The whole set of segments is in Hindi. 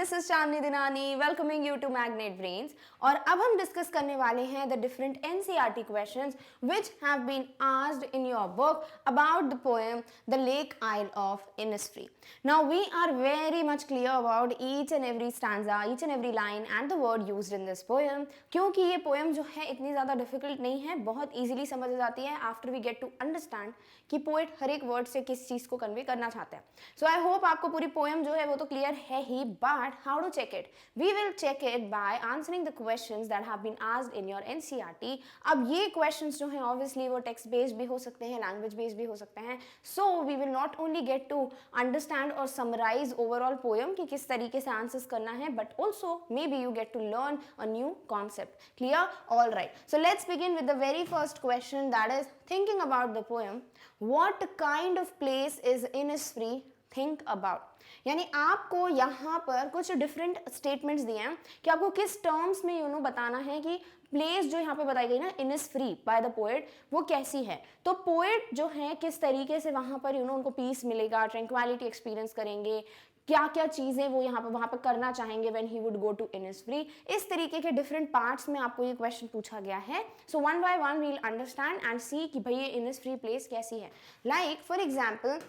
This is Chandni Dinani welcoming you to Magnet Brains. और अब हम डिस्कस करने वाले हैं the different NCERT questions which have been asked in your book about the poem the lake isle of Innisfree. Now we are very much clear about each and every stanza, each and every line and the word used in this poem, क्योंकि ये पोएम जो है इतनी ज़्यादा डिफिकल्ट नहीं है, बहुत ईजिली समझ जाती है after we get to understand कि पोएट हर एक वर्ड से किस चीज़ को कन्वे करना चाहते हैं। सो आई होप आपको पूरी पोएम जो है वो तो क्लियर है ही, but how to check it? We will check it by answering the questions that have been asked in your NCERT. अब ये क्वेश्चंस जो हैं ऑब्वियसली वो टेक्स्ट बेस्ड भी हो सकते हैं, लैंग्वेज बेस्ड भी हो सकते हैं। So we will not only get to understand और समराइज ओवरऑल पोएम कि किस तरीके से आंसर्स करना है, but also may be you get to learn a new concept. Clear? All right, so let's begin with the very first question, that is thinking about the poem, what kind of place is Innisfree think about. यानी आपको यहाँ पर कुछ डिफरेंट स्टेटमेंट्स दिए हैं कि आपको किस टर्म्स में बताना है कि प्लेस जो यहाँ पे बताई गई ना इनिसफ्री बाय द पोएट वो कैसी है। तो पोएट जो है किस तरीके से वहाँ पर उनको पीस मिलेगा, ट्रैंक्विलिटी एक्सपीरियंस करेंगे, क्या क्या चीज़ें वो यहाँ पे वहाँ पर करना चाहेंगे when he would go to Innisfree. इस तरीके के डिफरेंट पार्ट्स में आपको ये क्वेश्चन पूछा गया है। So one by one we will understand and see कि भाई ये इनिसफ्री प्लेस कैसी है। लाइक फॉर एग्जाम्पल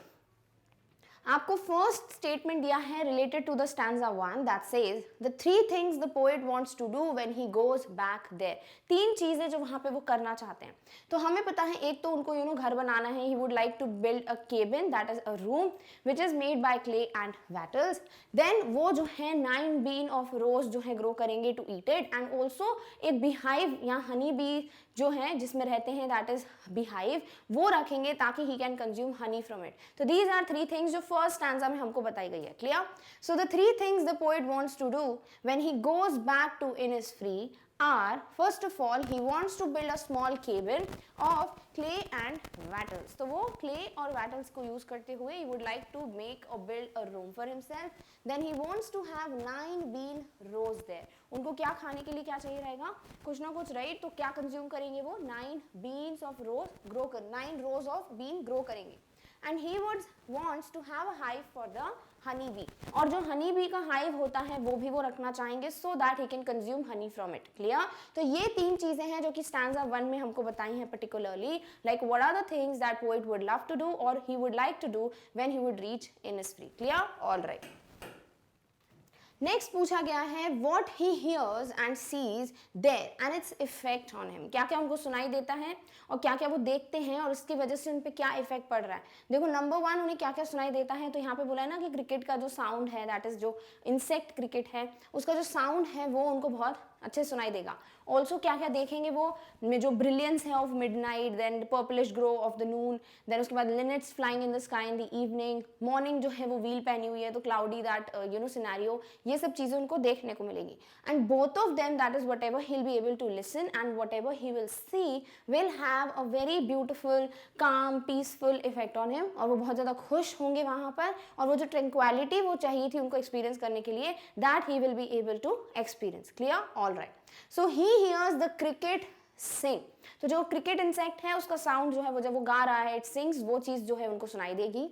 आपको फर्स्ट स्टेटमेंट दिया है related to the stanza 1 that says the three things the poet wants to do when he goes back there. तीन चीजें जो वहां पे वो करना चाहते हैं। तो हमें पता है एक तो उनको घर बनाना है, he would like to build a cabin that is a room which is made by clay and wattles. Then वो जो है 9 बीन ऑफ रोज जो है ग्रो करेंगे to eat it, and also एक बीहाइव या हनी बी जो है जिसमें रहते हैं दैट इज बीहाइव, वो रखेंगे ताकि he can consume honey from it. तो दीज आर थ्री थिंग्स जो फर्स्ट स्टैंजा में हमको बताई गई है। क्लियर? So the three things the poet wants to do when he goes back to Innisfree are, first of all, he wants to build a small cabin of clay and wattles. तो वो clay और wattles को use करते हुए he would like to make or build a room for himself. Then he wants to have 9 bean rows there. उनको क्या खाने के लिए क्या चाहिए रहेगा? कुछ ना कुछ, राइट? तो क्या कंज्यूम करेंगे वो? 9 beans of rows grow कर 9 rows of bean grow करेंगे. And he would wants to have a hive for the honey bee. और जो honey bee का hive होता है वो भी वो रखना चाहेंगे so that he can consume honey from it. Clear? तो ये तीन चीजें हैं जो कि stanza 1 में हमको बताई हैं particularly, like what are the things that poet would love to do or he would like to do when he would reach Innisfree. Clear? All right. Next पूछा गया है what he hears and sees there and its effect on him. क्या क्या उनको सुनाई देता है और क्या क्या वो देखते हैं और उसकी वजह से उन पे क्या इफेक्ट पड़ रहा है। देखो नंबर 1 उन्हें क्या क्या सुनाई देता है, तो यहाँ पे बोला है ना कि क्रिकेट का जो साउंड है दैट इज जो इंसेक्ट क्रिकेट है उसका जो साउंड है वो उनको बहुत अच्छे सुनाई देगा। ऑल्सो क्या क्या देखेंगे वो में जो ब्रिलियंस है of midnight, then purplish glow of the noon, then उसके बाद linnets flying in the sky in the evening, morning जो है वो व्हील पहनी हुई है तो क्लाउडी दैट सिनेरियो, ये सब चीज़ें उनको देखने को मिलेगी। And both of them that is whatever he will be able to listen and whatever he will see will have a very beautiful calm peaceful effect on him. और वो बहुत ज़्यादा खुश होंगे वहाँ पर, और वो जो ट्रैंक्विलिटी वो चाहिए थी उनको एक्सपीरियंस करने के लिए that he will be able to experience. Clear? All right. So he hears the cricket sing. तो जो क्रिकेट इंसेक्ट है उसका साउंड जो है वो जब वो गा रहा है इट सिंग्स, वो चीज जो है उनको सुनाई देगी।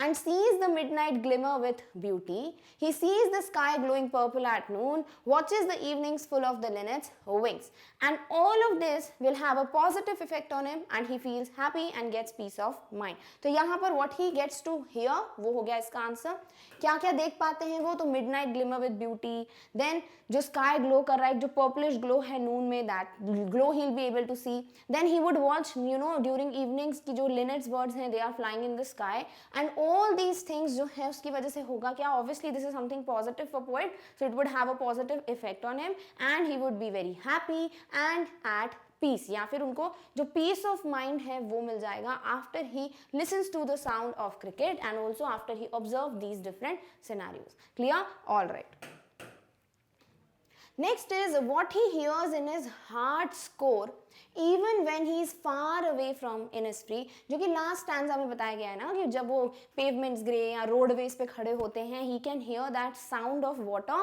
And sees the midnight glimmer with beauty, he sees the sky glowing purple at noon, watches the evenings full of the linnets wings, and all of this will have a positive effect on him and he feels happy and gets peace of mind. तो यहाँ पर what he gets to hear वो हो गया इसका आंसर। क्या क्या देख पाते हैं वो? तो midnight glimmer with beauty, then जो स्काई ग्लो कर रहा है, जो पर्पलिश ग्लो है नून में, that glow he will be able to see. Then he would watch, during evenings की जो linnets birds हैं, they are flying in the sky, and all these things जो है उसकी वजह से होगा क्या? Obviously this is something positive for poet, so it would have a positive effect on him, and he would be very happy and at peace, या फिर उनको जो peace of mind है वो मिल जाएगा after he listens to the sound of cricket and also after he observe these different scenarios. Clear? All right. Next is what he hears in his heart's core even when he is far away from Innisfree, जो कि लास्ट स्टैंजा में बताया गया है ना कि जब वो पेवमेंट्स ग्रे या रोडवेज पे खड़े होते हैं, he can hear that sound of water,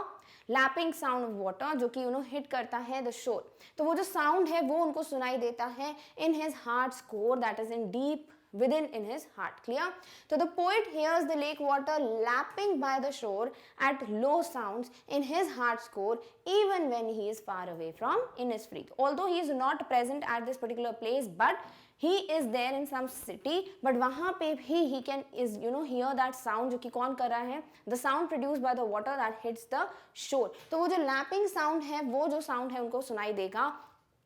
lapping sound of water जो कि हिट करता है द शोर। तो वो जो साउंड है वो उनको सुनाई देता है in his hearts core, that is in deep within in his heart. Clear? So the poet hears the lake water lapping by the shore at low sounds in his heart's core, even when he is far away from Innisfree. Although he is not present at this particular place, but he is there in some city, but वहाँ पे भी he can is hear that sound जो कि कौन कर रहा है, the sound produced by the water that hits the shore. तो वो जो lapping sound है, वो जो sound है उनको सुनाई देगा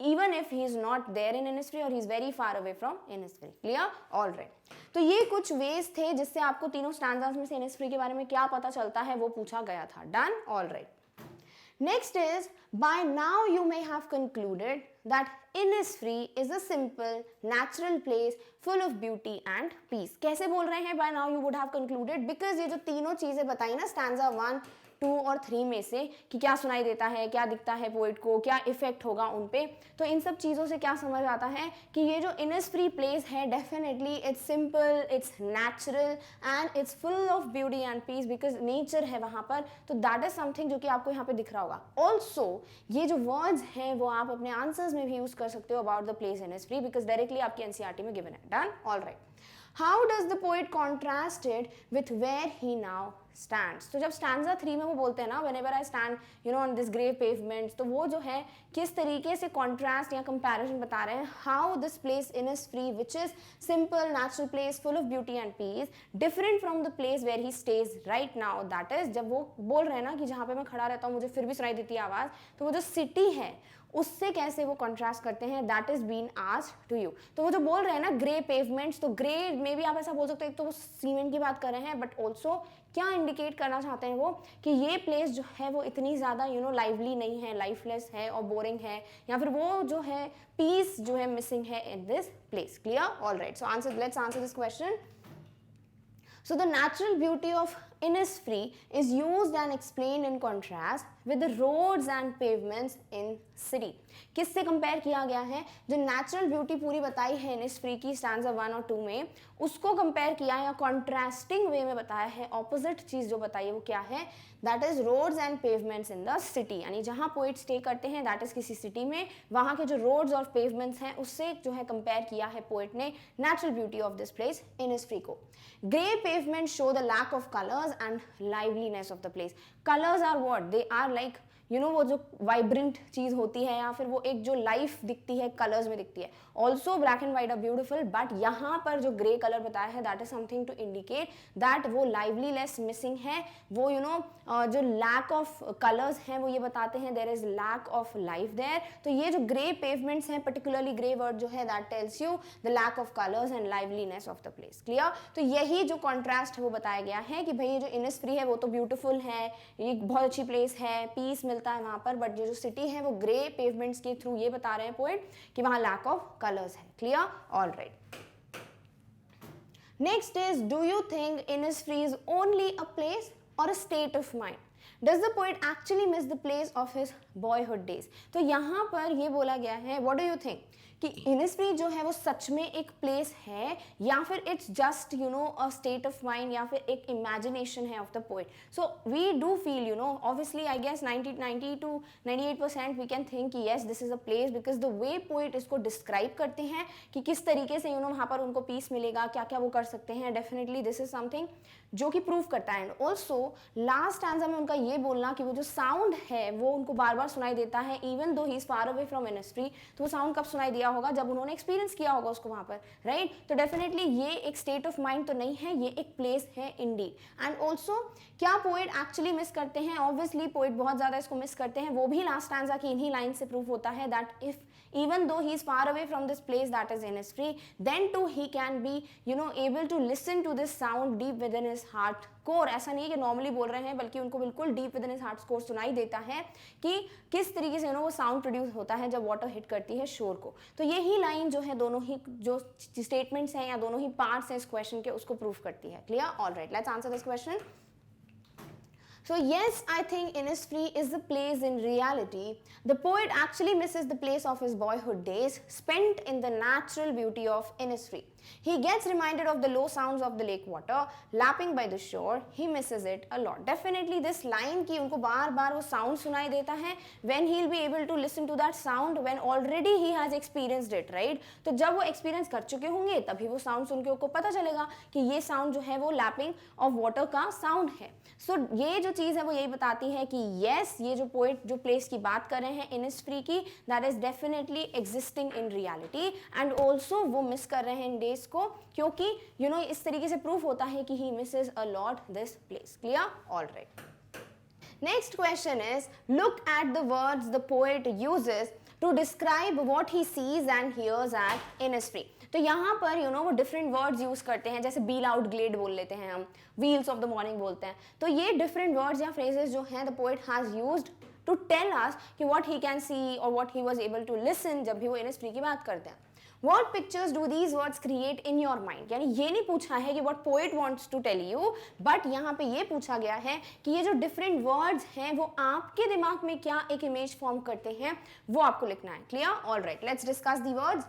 even if he is not there in Innisfree or he is very far away from Innisfree. Clear? All right. तो ये कुछ ways थे जिससे आपको तीनों stanzas में से Innisfree के बारे में क्या पता चलता है वो पूछा गया था. Done? All right. Next is, by now you may have concluded that Innisfree is a simple, natural place full of beauty and peace. कैसे बोल रहे हैं by now you would have concluded? Because ये जो तीनों चीजें बताई ना stanza 1, 2 और 3 में से कि क्या सुनाई देता है, क्या दिखता है पोइट को, क्या इफेक्ट होगा उन पे, तो इन सब चीज़ों से क्या समझ आता है कि ये जो Innisfree प्लेस है definitely it's simple, it's natural and it's full of beauty and peace because nature है वहाँ पर. तो दैट इज समथिंग जो कि आपको यहाँ पे दिख रहा होगा. ऑल्सो ये जो वर्ड्स हैं वो आप अपने आंसर्स में भी यूज कर सकते हो about the place Innisfree because directly आपकी एनसीईआरटी में गिवन है. Done? All right. How does the poet contrast it with where he now stands? तो जब stanza 3 में वो बोलते हैं ना whenever I stand on this grey pavements, तो वो जो है किस तरीके से contrast या comparison बता रहे हैं how this place Innisfree which is simple natural place full of beauty and peace different from the place where he stays right now. That is जब वो बोल रहे हैं ना कि जहाँ पे मैं खड़ा रहता हूँ मुझे फिर भी सुनाई देती है आवाज़, तो वो जो सिटी है उससे कैसे वो कंट्रास्ट करते हैं that is been asked to you. तो वो जो बोल रहे हैं ना ग्रे पेवमेंट्स, तो ग्रे में भी आप ऐसा बोल सकते हो, एक तो वो सीमेंट की बात कर रहे हैं बट ऑल्सो क्या इंडिकेट करना चाहते हैं वो कि ये प्लेस जो है वो इतनी ज़्यादा लाइवली नहीं है, लाइफलेस है और बोरिंग है, या फिर वो जो है पीस जो है मिसिंग है in this place. Clear? All right. So let's answer this question. So the natural beauty of Innisfree is used and explained in contrast with the roads and pavements in city. किससे कंपेयर किया गया है? जो नेचुरल ब्यूटी पूरी बताई है Innisfree की स्टैंजा 1 और 2 में, उसको कंपेयर किया या कॉन्ट्रास्टिंग वे में बताया है. ऑपोजिट चीज जो बताई है वो क्या है? That is roads and pavements in the city. यानी जहाँ पोइट स्टे करते हैं दैट इज किसी सिटी में, वहाँ के जो रोड्स और पेवमेंट्स हैं उससे जो है कंपेयर किया है पोइट ने natural beauty of this place Innisfree को. Grey pavement show the lack of colours and liveliness of the place. Colors are what? They are like वो जो वाइब्रेंट चीज होती है या फिर वो एक जो लाइफ दिखती है कलर्स में दिखती है. Also black and white are beautiful but यहाँ पर जो ग्रे कलर बताया है that is something to indicate that वो लाइवलीनेस मिसिंग है. वो जो लैक ऑफ कलर्स हैं वो ये बताते हैं there is lack of life there. तो ये जो ग्रे पेवमेंट्स हैं पर्टिकुलरली ग्रे वर्ड जो है that tells you the lack of colours and liveliness of the place. Clear? तो यही जो कॉन्ट्रास्ट है वो बताया गया है कि भाई ये जो Innisfree है वो तो ब्यूटिफुल है, ये बहुत अच्छी प्लेस है, पीस मिलता है वहाँ पर, बट जो सिटी है वो ग्रे पेवमेंट्स के थ्रू ये बता रहे हैं पोइट कि वहाँ लैक ऑफ कलर्स है. Clear? All right. Next is, do you think Innisfree is only a place or a state of mind? Does the poet actually miss the place of his boyhood days? तो यहाँ पर ये बोला गया है, what do you think? कि Innisfree जो है वो सच में एक प्लेस है या फिर it's just a state of mind या फिर एक इमेजिनेशन है of the poet. So we do feel obviously I guess 90 to 98% we can think कि yes this is a place because the way poet इसको डिस्क्राइब करते हैं कि किस तरीके से वहाँ पर उनको पीस मिलेगा, क्या क्या वो कर सकते हैं. डेफिनेटली दिस इज समथिंग जो कि प्रूव करता है. एंड ऑल्सो लास्ट स्टैंजा में उनका ये बोलना कि वो जो साउंड है वो उनको बार बार सुनाई देता है even though he is far away from Innisfree. तो वो साउंड कब सुनाई दिया होगा? जब उन्होंने एक्सपीरियंस किया होगा उसको वहाँ पर, राइट? तो डेफिनेटली ये एक स्टेट ऑफ माइंड तो नहीं है, ये एक प्लेस है इंडीड. एंड ऑल्सो क्या पोएट एक्चुअली मिस करते हैं? ऑब्वियसली पोएट बहुत ज़्यादा इसको मिस करते हैं. वो भी लास्ट स्टैंजा की इन्हीं लाइन से प्रूव होता है that if even though he is far away from this place that is Innisfree, then too he can be able to listen to this sound deep within his heart core. ऐसा नहीं है कि नॉर्मली बोल रहे हैं बल्कि उनको बिल्कुल deep within his heart core सुनाई देता है कि किस तरीके से वो साउंड प्रोड्यूस होता है जब वाटर हिट करती है शोर को. तो यही लाइन जो है दोनों ही जो स्टेटमेंट्स हैं या दोनों ही पार्ट्स हैं इस क्वेश्चन के उसको प्रूव करती है. Clear? All right, let's answer this question. So yes, I think Innisfree is the place in reality. The poet actually misses the place of his boyhood days spent in the natural beauty of Innisfree. He gets reminded of the low sounds of the lake water lapping by the shore. He misses it a lot. Definitely this line की उनको बार बार वो sound सुनाई देता है. When he'll be able to listen to that sound when already he has experienced it, right? तो जब वो experience कर चुके होंगे तभी वो sound सुन के उनको पता चलेगा कि ये sound जो है वो lapping of water का sound है. So ये जो चीज़ है वो यही बताती है कि yes, ये जो poet जो place की बात कर रहे हैं Innisfree की, that is definitely existing in reality, and also वो miss कर रहे हैं days को, क्योंकि you know इस तरीके से proof होता है कि he misses a lot this place. Clear? All right. Next question is, look at the words the poet uses to describe what he sees and hears at Innisfree. तो यहाँ पर you know वो different words use करते हैं, जैसे be loud glade बोल लेते हैं हम, wheels of the morning बोलते हैं. तो ये different words या phrases जो हैं the poet has used to tell us कि what he can see or what he was able to listen जब भी वो Innisfree की बात करते हैं. What pictures do these words create in your mind? यानी ये नहीं पूछा है कि what poet wants to tell you, but यहाँ पे ये पूछा गया है कि ये जो different words हैं वो आपके दिमाग में क्या एक image form करते हैं वो आपको लिखना है. Clear? All right. Let's discuss the words.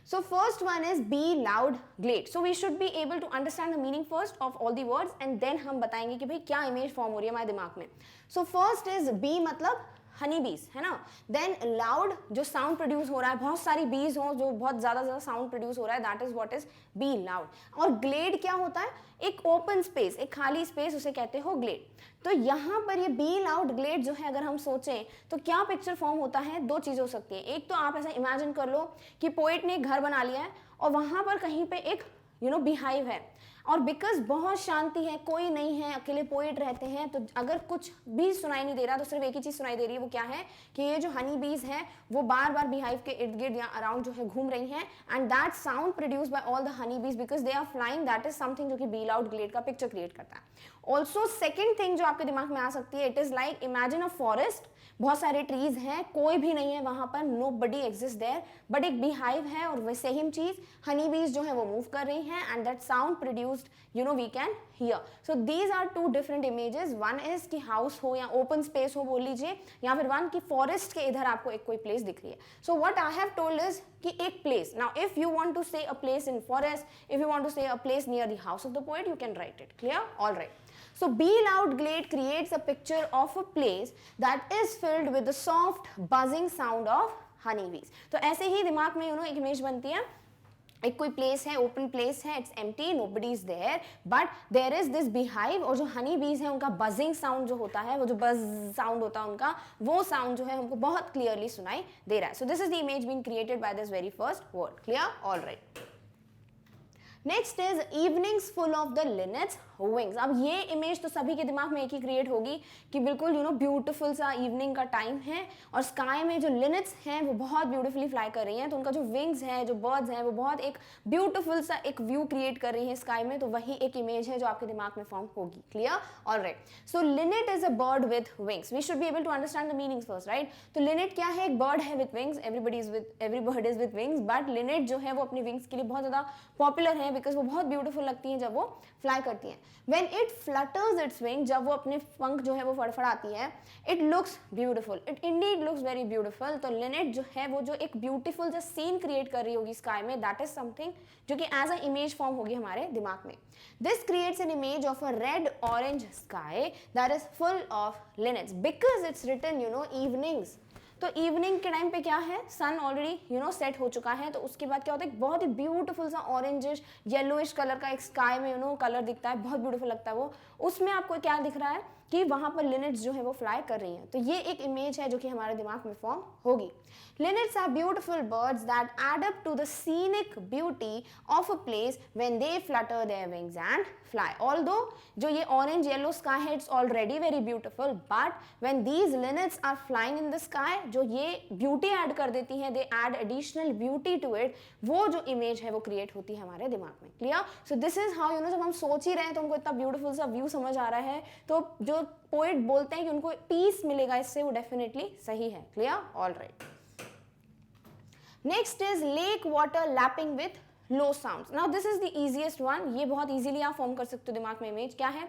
So first one is be loud glade. So we should be able to understand the meaning first of all the words and then हम बताएंगे कि भाई क्या image form हो रही है हमारे दिमाग में. So first is bee मतलब हनी बीज है ना. देन लाउड जो साउंड प्रोड्यूस हो रहा है, बहुत सारी बीज हो जो बहुत ज़्यादा साउंड प्रोड्यूस हो रहा है, that is what is be loud. और ग्लेड क्या होता है? एक ओपन स्पेस, एक खाली स्पेस, उसे कहते हो ग्लेड. तो यहाँ पर ये बी लाउड ग्लेड जो है अगर हम सोचें तो क्या पिक्चर फॉर्म होता है? दो चीज़ हो सकती है. एक तो आप ऐसा इमेजिन कर लो कि पोएट ने एक घर बना लिया है और वहाँ पर कहीं पे एक बीहाइव है और बिकॉज बहुत शांति है, कोई नहीं है, अकेले पोएट रहते हैं, तो अगर कुछ भी सुनाई नहीं दे रहा तो सिर्फ एक ही चीज़ सुनाई दे रही है. वो क्या है कि ये जो हनी बीज है वो बार बार बीहाइव के इर्द गिर्द या अराउंड जो है घूम रही हैं, and that sound produce by all the honey bees because they are flying. That is something जो कि बी लाउड ग्लेड का पिक्चर क्रिएट करता है. ऑल्सो सेकेंड थिंग जो आपके दिमाग में आ सकती है, it is like imagine a forest, बहुत सारे ट्रीज हैं, कोई भी नहीं है वहाँ पर, nobody exist there, but एक बीहाइव है और वैसे सेम चीज़ हनी बीज जो है वो मूव कर रही हैं, and that sound produced we can hear. So these are two different images. One is कि हाउस हो या ओपन स्पेस हो बोल लीजिए, या फिर वन की फॉरेस्ट के इधर आपको एक कोई प्लेस दिख रही है. So what I have told is कि एक place. Now if you want to say a place in forest, if you want to say a place near the house of the poet, you can write it. Clear? All right. So Be Loud Glade creates a picture of a place that is filled with the soft buzzing sound of honeybees. तो ऐसे ही दिमाग में एक इमेज बनती है. एक कोई प्लेस है, ओपन प्लेस है, it's empty, nobody is there, but there is this beehive, और जो हनी बीज है उनका बजिंग साउंड जो होता है, वो जो बज साउंड होता है उनका, वो साउंड जो है हमको बहुत क्लियरली सुनाई दे रहा है. So this is the image being created by this very first word. Clear? All right. Next is evenings full of the linnets wings. अब ये इमेज तो सभी के दिमाग में एक ही क्रिएट होगी कि बिल्कुल ब्यूटीफुल सा इवनिंग का टाइम है और स्काई में जो लिनेट्स हैं वो बहुत ब्यूटीफुली फ्लाई कर रही हैं, तो उनका जो विंग्स है, जो बर्ड्स हैं, वो बहुत एक ब्यूटीफुल सा एक व्यू क्रिएट कर रही है स्काई में. तो वही एक इमेज है जो आपके दिमाग में फॉर्म होगी. Clear? Alright. So linnet is a bird with wings. We should be able to understand the meanings first, right? तो लिनेट क्या है? एक बर्ड है with wings. Every bird is with wings, but linnet जो है वो अपनी विंग्स के लिए बहुत ज़्यादा पॉपुलर है बिकॉज वो बहुत ब्यूटीफुल लगती हैं जब वो फ्लाई करती हैं. When it flutters its wing, जब वो अपने पंख जो है वो फड़फड़ाती है, it looks beautiful. It indeed looks very beautiful. तो लिनेट जो है वो जो एक ब्यूटीफुल जो सीन क्रिएट कर रही होगी स्काई में, दैट इज समथिंग जो कि एज अ इमेज फॉर्म होगी हमारे दिमाग में. This creates an image of a red orange sky that is full of linnets because it's written evenings. तो इवनिंग के टाइम पे क्या है, सन ऑलरेडी सेट हो चुका है, तो उसके बाद क्या होता है, बहुत ही ब्यूटीफुल सा ऑरेंजिश येलोइश कलर का एक स्काई में कलर दिखता है, बहुत ब्यूटीफुल लगता है वो. उसमें आपको क्या दिख रहा है कि वहाँ पर लिनेट्स जो है वो फ्लाई कर रही हैं. तो ये एक इमेज है जो कि हमारे दिमाग में फॉर्म होगी. Linnets are beautiful birds that add up to the scenic beauty of a place when they flutter their wings and fly. Although जो ये orange yellow sky है, it's already very beautiful, but when these linnets are flying in the sky, जो ये beauty add कर देती हैं, they add additional beauty to it. वो जो image है वो create होती है हमारे दिमाग में. Clear? So this is how जब हम सोच ही रहे हैं तो हमको इतना beautiful सा view समझ आ रहा है, तो जो poet बोलते हैं कि उनको peace मिलेगा इससे, वो definitely सही है. Clear? All right. Next is lake water lapping with low sounds. Now this is the easiest one. ये बहुत easily आप form कर सकते हो दिमाग में इमेज. क्या है?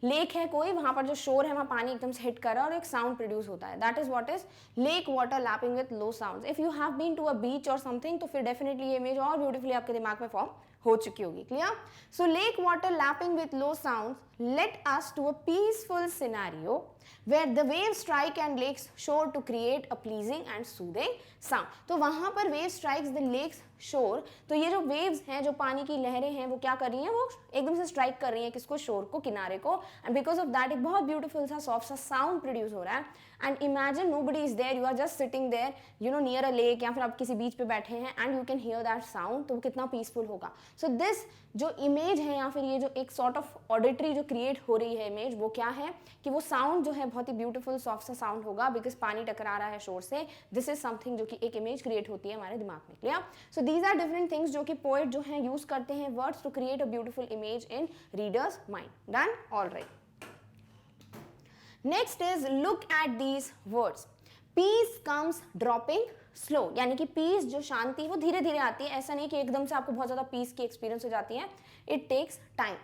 लेक है कोई, वहाँ पर जो शोर है वहाँ पानी एकदम से हिट कर रहा है और एक साउंड प्रोड्यूस होता है. That is what is lake water lapping with low sounds. If you have been to a beach or something, तो फिर डेफिनेटली ये इमेज और ब्यूटीफुली आपके दिमाग में फॉर्म हो चुकी होगी. Clear? So lake water lapping with low sounds led us to a peaceful scenario where the waves strike and lakes shore to create a pleasing and soothing sound. तो वहां पर wave strikes the lakes shore. तो ये जो waves हैं, जो पानी की लहरें हैं, वो क्या कर रही हैं, वो एकदम से strike कर रही हैं किसको, shore को, किनारे को, and because of that एक बहुत beautiful सा soft सा sound produce हो रहा है. And imagine nobody is there, you are just sitting there, you know, near a lake, या फिर आप किसी बीच पे बैठे हैं and you can hear that sound. तो वो कितना peaceful होगा. So this जो इमेज है या फिर ये जो एक सॉर्ट ऑफ ऑडिटरी जो क्रिएट हो रही है इमेज, वो क्या है कि वो साउंड जो है बहुत ही ब्यूटीफुल सॉफ्ट सा साउंड होगा बिकॉज पानी टकरा रहा है शोर से. दिस इज समथिंग जो कि एक इमेज क्रिएट होती है हमारे दिमाग में. Clear? So these are different things जो कि पोएट जो है यूज करते हैं words to create a beautiful image in readers mind. Done? Alright. Next is look at these words. Peace comes dropping slow, यानी कि पीस जो शांति वो धीरे धीरे आती है. ऐसा नहीं कि एकदम से आपको बहुत ज्यादा पीस की एक्सपीरियंस हो जाती है. It takes time.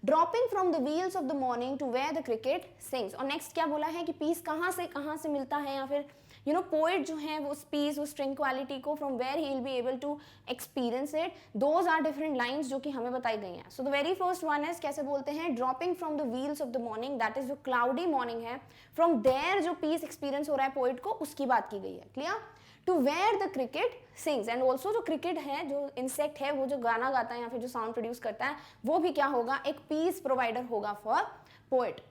Dropping from the wheels of the morning to where the cricket sings. और नेक्स्ट क्या बोला है कि पीस कहाँ से मिलता है, या फिर यू नो पोएट जो है वो पीस, उस ट्रैंक्विलिटी को from where he will be able to experience it. Those are different lines जो कि हमें बताई गई हैं. So the very first one is कैसे बोलते हैं, dropping from the wheels of the morning, that is जो क्लाउडी मॉर्निंग है, फ्रॉम देयर जो पीस एक्सपीरियंस हो रहा है पोएट को, उसकी बात की गई है. Clear? To where the cricket sings, and also जो क्रिकेट है, जो इंसेक्ट है, वो जो गाना गाता है या फिर जो साउंड प्रोड्यूस करता है, वो भी क्या होगा, एक पीस प्रोवाइडर होगा for poet.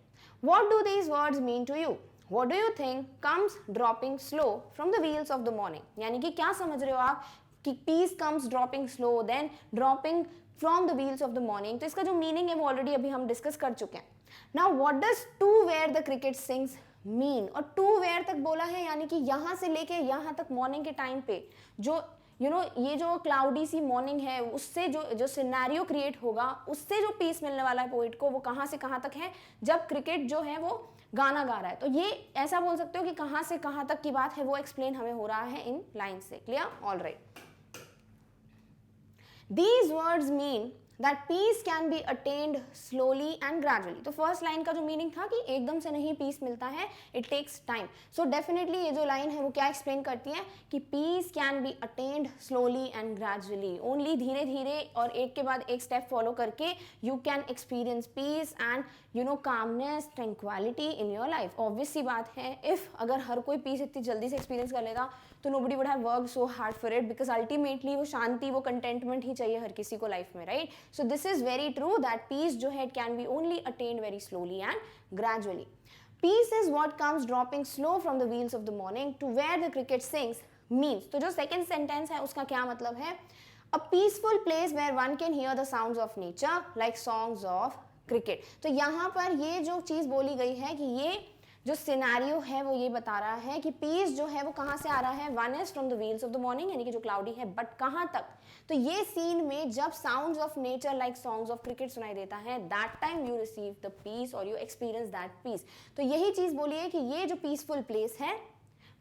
What do these words mean to you? What do you think comes dropping slow from the wheels of the morning? यानी कि क्या समझ रहे हो आप कि peace comes dropping slow, then dropping from the wheels of the morning. तो इसका जो मीनिंग है वो ऑलरेडी अभी हम डिस्कस कर चुके हैं. Now what does to where the cricket sings mean? और to where तक बोला है, यानी कि यहाँ से लेके यहाँ तक मॉर्निंग के टाइम पे जो ये जो क्लाउडी सी मॉर्निंग है, उससे जो सिनेरियो क्रिएट होगा, उससे जो पीस मिलने वाला है पोएट को, वो कहाँ से कहाँ तक है, जब क्रिकेट जो है वो गाना गा रहा है. तो ये ऐसा बोल सकते हो कि कहाँ से कहाँ तक की बात है वो एक्सप्लेन हमें हो रहा है इन लाइन से. Clear? Alright. These words mean that peace can be attained slowly and gradually. तो फर्स्ट लाइन का जो मीनिंग था कि एकदम से नहीं पीस मिलता है, it takes time. So definitely ये जो लाइन है वो क्या एक्सप्लेन करती है कि peace can be attained slowly and gradually. Only धीरे धीरे और एक के बाद एक स्टेप फॉलो करके you can experience peace and you know calmness, tranquillity in your life. Obvious सी बात है, इफ अगर हर कोई पीस इतनी जल्दी से एक्सपीरियंस कर लेगा तो nobody would have work so hard for it, because ultimately वो शांति, वो कंटेंटमेंट ही चाहिए हर किसी को लाइफ में, right? So this is very true that peace जो है it can be only attend very slowly and gradually. Peace is what comes dropping slow from the wheels of the morning to where the cricket sings means. तो जो सेकेंड सेंटेंस है उसका क्या मतलब है, a peaceful place where one can hear the sounds of nature like songs of cricket. तो यहाँ पर ये जो चीज बोली गई है कि ये जो सिनेरियो है वो ये बता रहा है कि पीस जो है वो कहाँ से आ रहा है, one is from the wheels of the morning, यानी कि जो क्लाउडी है, बट कहाँ तक, तो ये सीन में जब sounds of nature like songs of cricket सुनाई देता है, that time you receive the peace और यू एक्सपीरियंस दैट पीस. तो यही चीज बोली है कि ये जो पीसफुल प्लेस है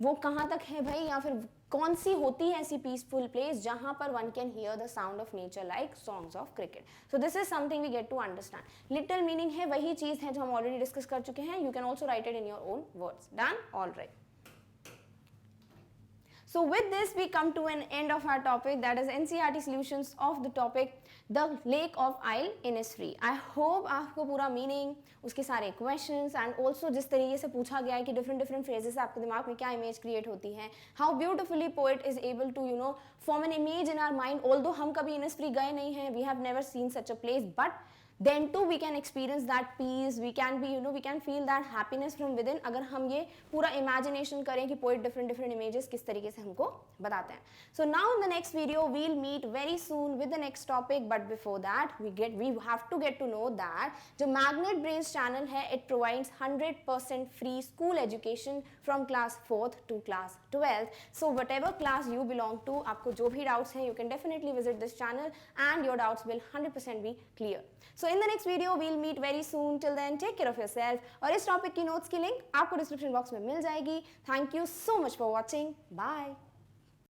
वो कहाँ तक है भाई, या फिर कौन सी होती है ऐसी पीसफुल प्लेस जहां पर one can hear the sound of nature like songs of cricket. So this is something we get to understand. Little meaning है वही चीज है जो हम ऑलरेडी डिस्कस कर चुके हैं. You can also right it in your own words. Done? Alright. So with this we come to an end of our topic, that is NCERT solutions of the topic the Lake of Isle Innisfree. I hope आपको पूरा मीनिंग, उसके सारे क्वेश्चंस एंड ऑल्सो जिस तरीके से पूछा गया है कि डिफरेंट फ्रेजेस आपके दिमाग में क्या इमेज क्रिएट होती है, how beautifully poet is able to form an image in our mind. Although हम कभी इनिस्फ्री गए नहीं हैं, we have never seen such a place, but then too we can experience that peace, we can be we can feel that happiness from within अगर हम ये पूरा imagination करें कि poet different images किस तरीके से हमको बताते हैं. So now in the next video we'll meet very soon with the next topic, but before that we have to get to know that जो Magnet Brains channel है it provides 100% free school education from class 4th to class 12th. So whatever class you belong to, आपको जो भी doubts हैं you can definitely visit this channel and your doubts will 100% be clear. So in the next video we'll meet very soon. Till then take care of yourself. और इस टॉपिक की नोट्स की लिंक आपको डिस्क्रिप्शन बॉक्स में मिल जाएगी. Thank you so much for watching. Bye.